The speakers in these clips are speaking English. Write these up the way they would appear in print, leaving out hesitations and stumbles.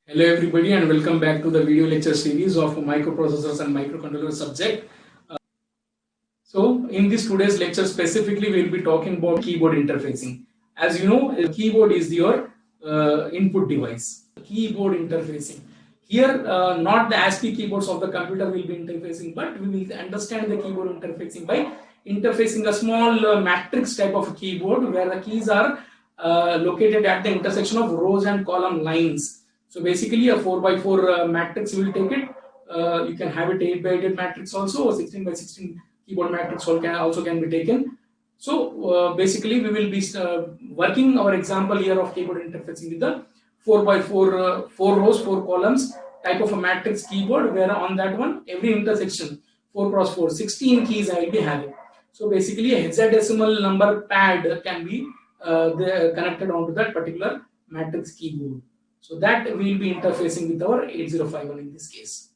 Hello everybody and welcome back to the video lecture series of microprocessors and microcontrollers subject. So in this today's lecture specifically we will be talking about keyboard interfacing. As you know, a keyboard is your input device. Keyboard interfacing. Here not the ASCII keyboards of the computer will be interfacing, but we will understand the keyboard interfacing by interfacing a small matrix type of keyboard where the keys are located at the intersection of rows and column lines. So basically a 4x4 matrix will take it. You can have it 8x8 matrix also, or 16x16 keyboard matrix also can be taken. So basically we will be working our example here of keyboard interfacing with the 4x4 4 rows 4 columns type of a matrix keyboard, where on that one every intersection 4 cross 4 16 keys I will be having. So basically a hexadecimal number pad can be connected onto that particular matrix keyboard. So that we will be interfacing with our 8051 in this case.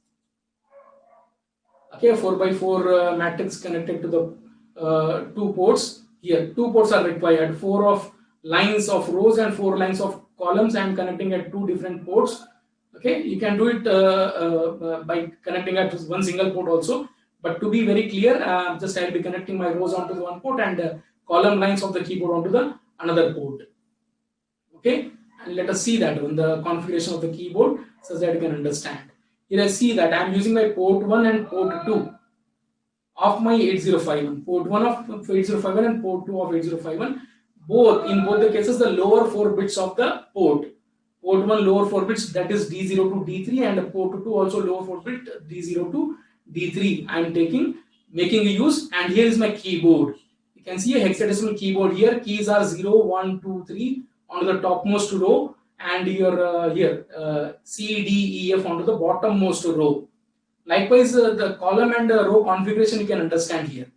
Okay, 4x4 matrix connected to the 2 ports. Here 2 ports are required, 4 of lines of rows and 4 lines of columns. I am connecting at 2 different ports. Okay, you can do it by connecting at one single port also, but to be very clear, just I will be connecting my rows onto the one port and column lines of the keyboard onto the another port. Okay, and let us see that one, the configuration of the keyboard, so that you can understand. Here I see that I am using my port 1 and port 2 of my 8051. Port 1 of 8051 and port 2 of 8051. In both the cases, the lower 4 bits of the port. Port 1 lower 4 bits, that is D0 to D3, and port 2 also lower 4 bit D0 to D3. I am making a use, and here is my keyboard. You can see a hexadecimal keyboard here. Keys are 0, 1, 2, 3 on the topmost row, and your here C, D, E, F onto the bottommost row. Likewise, the column and row configuration you can understand here.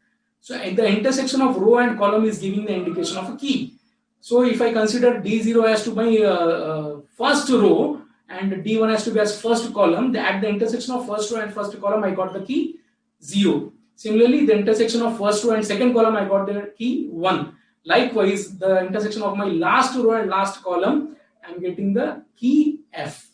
So at the intersection of row and column is giving the indication of a key. So if I consider D0 as to my first row and D1 has to be as first column, at the intersection of first row and first column I got the key 0. Similarly, the intersection of first row and second column I got the key 1. Likewise, the intersection of my last row and last column I am getting the key F.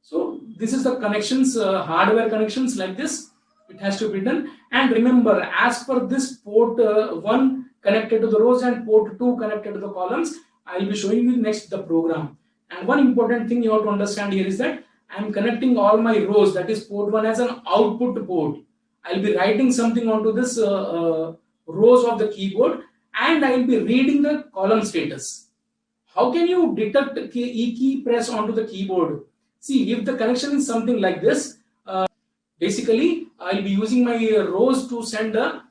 So this is the connections, hardware connections like this. It has to be done. And remember, as per this port 1 connected to the rows and port 2 connected to the columns, I will be showing you next the program. And one important thing you have to understand here is that I am connecting all my rows, that is port 1 as an output port. I will be writing something onto this rows of the keyboard, and I will be reading the column status. How can you detect E key press onto the keyboard? See, if the connection is something like this, basically I will be using my rows to send a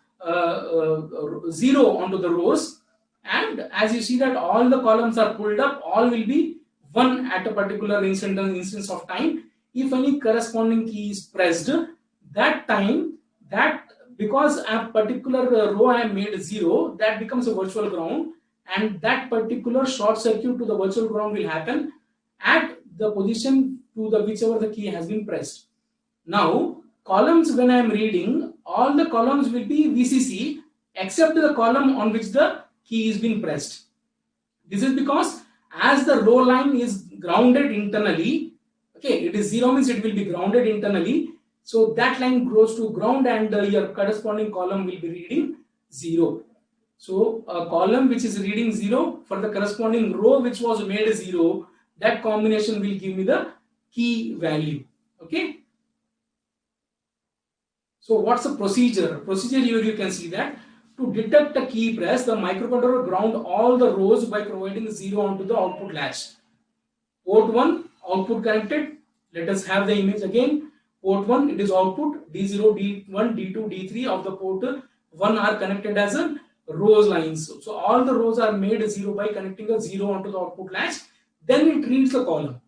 0 onto the rows, and as you see that all the columns are pulled up, all will be 1 at a particular instance of time. If any corresponding key is pressed, that time, that because a particular row I have made 0, that becomes a virtual ground, and that particular short circuit to the virtual ground will happen at the position to the whichever the key has been pressed. Now columns, when I am reading, all the columns will be VCC except the column on which the key is being pressed. This is because as the row line is grounded internally, okay, it is 0 means it will be grounded internally. So that line goes to ground and your corresponding column will be reading 0. So a column which is reading 0 for the corresponding row which was made 0, that combination will give me the key value. Okay. So what's the procedure? Procedure here you can see that to detect a key press, the microcontroller ground all the rows by providing 0 onto the output latch. Port 1 output connected. Let us have the image again. Port 1, it is output. D0, D1, D2, D3 of the port 1 are connected as a rows lines. So all the rows are made 0 by connecting a 0 onto the output latch. Then it reads the column.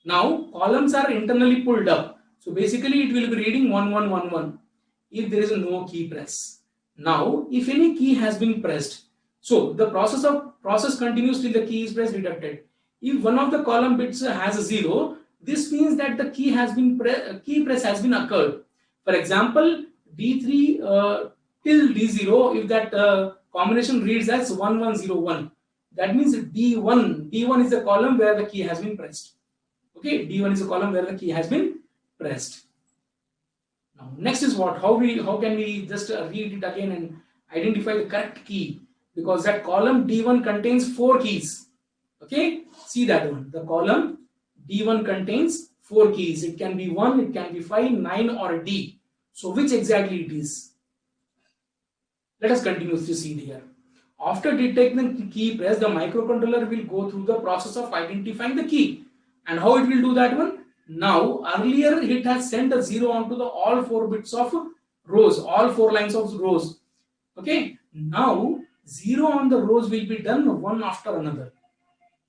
Now columns are internally pulled up. So basically it will be reading 1111 if there is no key press. Now if any key has been pressed, so the process continues till the key is pressed detected. If one of the column bits has a 0, this means that the key press has been occurred. For example, D3 till D0, if that combination reads as 1101, that means D1 is the column where the key has been pressed. Okay, D1 is a column where the key has been pressed. Now, next is what? How can we just read it again and identify the correct key? Because that column D1 contains 4 keys. Okay, see that one. The column D1 contains 4 keys. It can be 1, it can be 5, 9 or D. So which exactly it is? Let us continue to see here. After detecting the key press, the microcontroller will go through the process of identifying the key. And how it will do that one? Now, earlier it has sent a 0 onto the all 4 bits of rows, all 4 lines of rows. Okay, now 0 on the rows will be done one after another.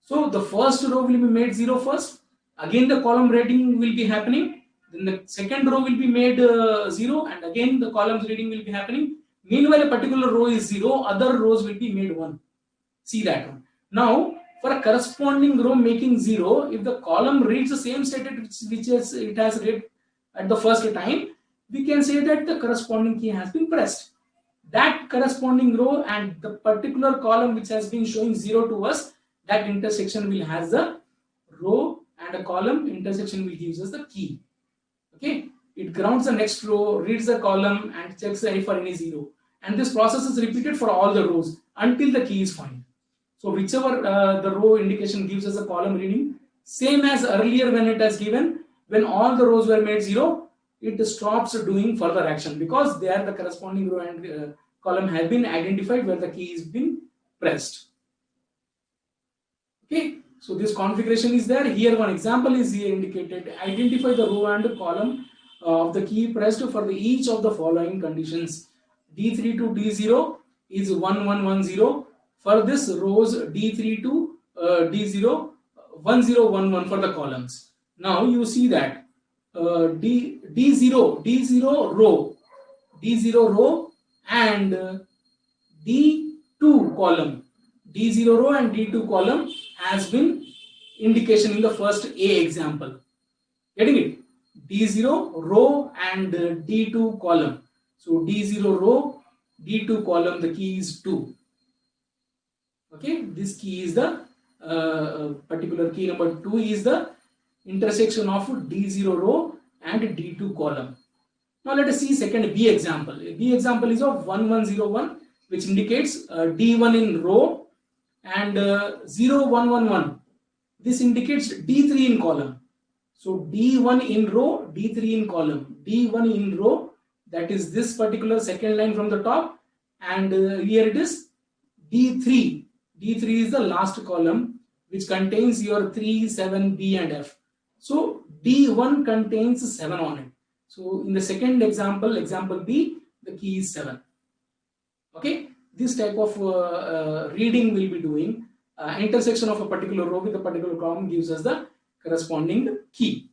So the first row will be made 0 first. Again the column reading will be happening. Then the second row will be made 0, and again the columns reading will be happening. Meanwhile, a particular row is 0, other rows will be made 1. See that one. Now, for a corresponding row making 0, if the column reads the same statement which it has read at the first time, we can say that the corresponding key has been pressed. That corresponding row and the particular column which has been showing 0 to us, that intersection will has the row and a column intersection will gives us the key. Okay, it grounds the next row, reads the column and checks for any 0, and this process is repeated for all the rows until the key is found. So whichever the row indication gives us a column reading, same as earlier when it has given, when all the rows were made 0, it stops doing further action because there the corresponding row and column have been identified where the key is been pressed. Okay, so this configuration is there. Here one example is here indicated. Identify the row and column of the key pressed for each of the following conditions. D3 to D0 is 1110. For this rows D3 to D0 1011 for the columns. Now you see that D0 row and D2 column. D0 row and D2 column has been indication in the first A example. Getting it? D0 row and D2 column. So D0 row, D2 column, the key is 2. Okay, this key is the particular key number 2 is the intersection of D0 row and D2 column. Now let us see second B example. B example is of 1101, which indicates D1 in row and 0111. This indicates D3 in column. So D1 in row, D3 in column. D1 in row, that is this particular second line from the top, and here it is D3. D3 is the last column which contains your 3, 7, B and F. So D1 contains 7 on it. So in the second example, example B, the key is 7. Okay, this type of reading will be doing. Intersection of a particular row with a particular column gives us the corresponding key.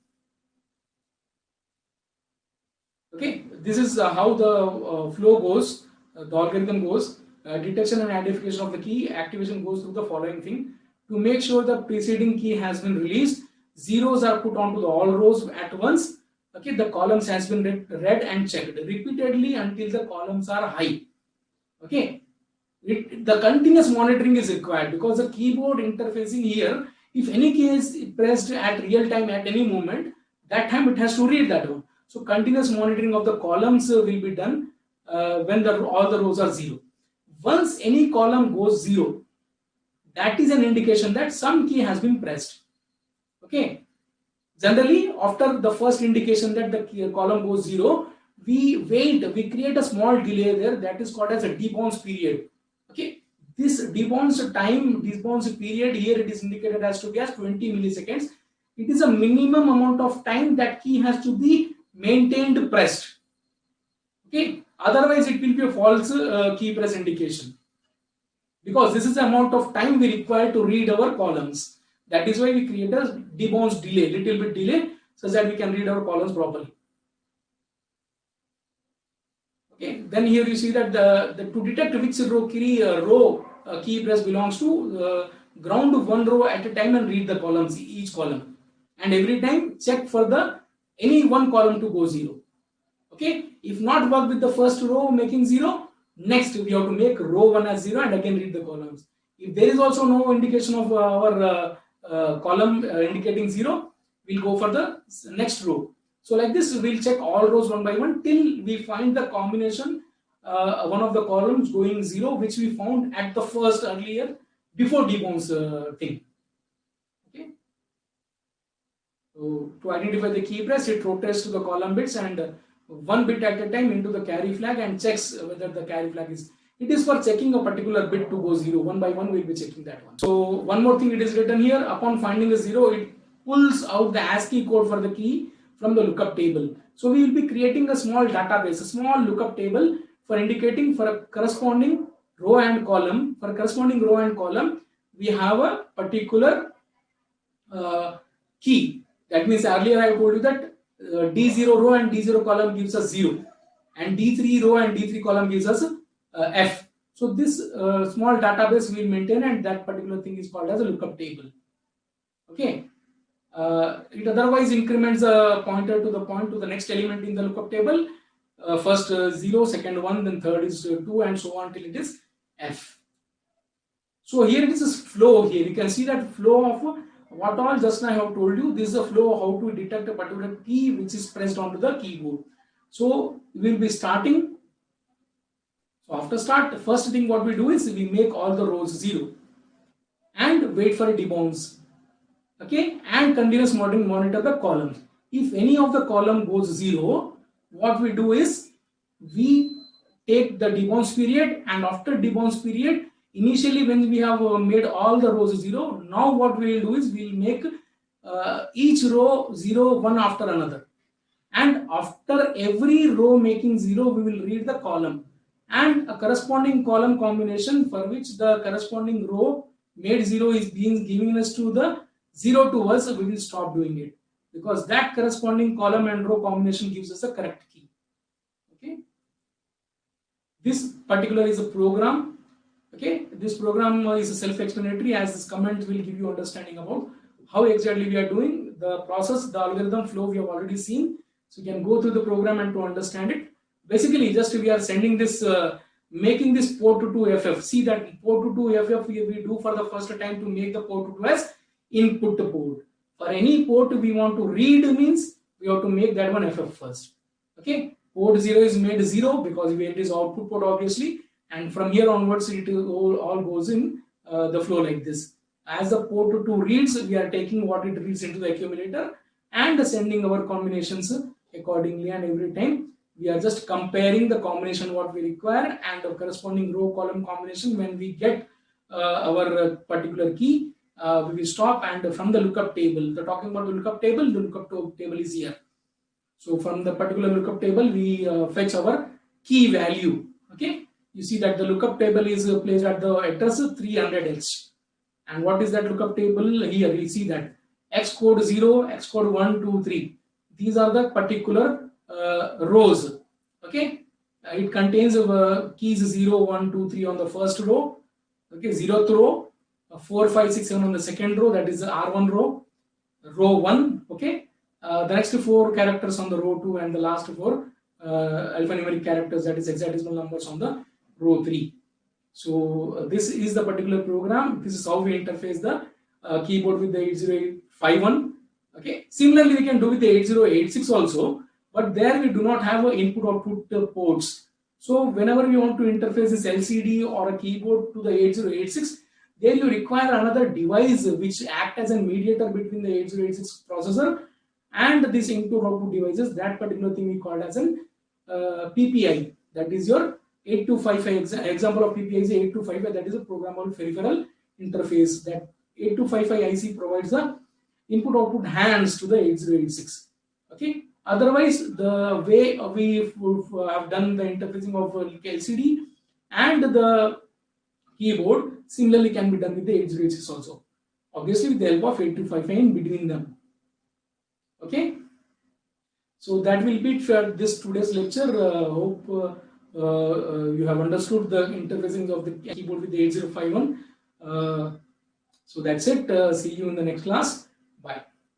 Okay, this is how the flow goes, the algorithm goes. Detection and identification of the key, activation goes through the following thing. To make sure the preceding key has been released, zeros are put onto the all rows at once. Okay, the columns has been read and checked repeatedly until the columns are high. Okay, the continuous monitoring is required because the keyboard interfacing here, if any key is pressed at real time at any moment, that time it has to read that one. So continuous monitoring of the columns will be done when all the rows are 0. Once any column goes 0, that is an indication that some key has been pressed. Okay. Generally, after the first indication that the column goes 0, we create a small delay there, that is called as a debounce period. Okay. This debounce period here it is indicated as to be as 20 milliseconds. It is a minimum amount of time that key has to be maintained pressed. Okay. Otherwise, it will be a false key press indication. Because this is the amount of time we require to read our columns. That is why we create a debounce delay, little bit delay, so that we can read our columns properly. Okay. Then here you see that to detect which row key press belongs to, ground one row at a time and read the columns, each column, and every time check for any one column to go 0. Okay, if not work with the first row making 0, next we have to make row 1 as 0 and again read the columns. If there is also no indication of our column indicating 0, we'll go for the next row. So like this, we'll check all rows one by one till we find the combination, one of the columns going 0, which we found at the first earlier before debounce thing. Okay. So to identify the key press, it rotates to the column bits and one bit at a time into the carry flag and checks whether the carry flag is. It is for checking a particular bit to go 0. One by one, we'll be checking that one. So one more thing, it is written here. Upon finding a 0, it pulls out the ASCII code for the key from the lookup table. So we will be creating a small database, a small lookup table for indicating for a corresponding row and column. For a corresponding row and column, we have a particular key. That means earlier I told you that D0 row and D0 column gives us 0, and D3 row and D3 column gives us F. So this small database we will maintain, and that particular thing is called as a lookup table. Okay. It otherwise increments the pointer to the point to the next element in the lookup table. First 0, second 1, then third is 2, and so on till it is F. So here it is a flow. Here you can see that flow of what all just now I have told you. This is a flow of how to detect a particular key which is pressed onto the keyboard. So we will be starting. So after start, the first thing what we do is we make all the rows 0 and wait for a debounce. Okay, and continuous monitor the columns. If any of the column goes 0, what we do is we take the debounce period, and after debounce period, initially when we have made all the rows 0, now what we will do is we will make each row 0 one after another, and after every row making 0, we will read the column and a corresponding column combination for which the corresponding row made 0 is being given us to the 0 to us. We will stop doing it because that corresponding column and row combination gives us a correct key. Okay, this particular is a program. Okay, this program is self-explanatory, as this comment will give you understanding about how exactly we are doing the process. The algorithm flow we have already seen, so you can go through the program and to understand it. Basically, just we are sending this, making this port to 2FF. See that port to 2FF we do for the first time to make the port to 2 as input port. For any port we want to read means we have to make that one FF first. Okay, port 0 is made 0 because it is output port obviously, and from here onwards it all goes in the flow like this. As the port 2 reads, we are taking what it reads into the accumulator and sending our combinations accordingly, and every time we are just comparing the combination what we require and the corresponding row column combination. When we get our particular key, we will stop, and from the lookup table, talking about the lookup table is here. So from the particular lookup table, we fetch our key value. Okay, you see that the lookup table is placed at the address 300H. And what is that lookup table? Here we see that X code 0, X code 1, 2, 3. These are the particular rows. Okay, it contains keys 0, 1, 2, 3 on the first row. Okay, 0th row, 4, 5, 6, 7 on the second row, that is the R1 row, row 1. Okay, the next 4 characters on the row 2, and the last 4 alphanumeric characters, that is hexadecimal numbers, on the row 3. So this is the particular program. This is how we interface the keyboard with the 8051. Okay, similarly we can do with the 8086 also, but there we do not have input-output ports. So whenever we want to interface this LCD or a keyboard to the 8086, there you require another device which act as a mediator between the 8086 processor and this input-output devices. That particular thing we call as an PPI. That is your 8255. Example of PPI is 8255. That is a programmable peripheral interface. That 8255 IC provides the input-output hands to the 8086. Okay. Otherwise, the way we have done the interfacing of LCD and the keyboard similarly can be done with the 8086 also. Obviously, with the help of 8255 in between them. Okay. So that will be it for this today's lecture. Hope you have understood the interfacing of the keyboard with the 8051. So that's it. See you in the next class. Bye.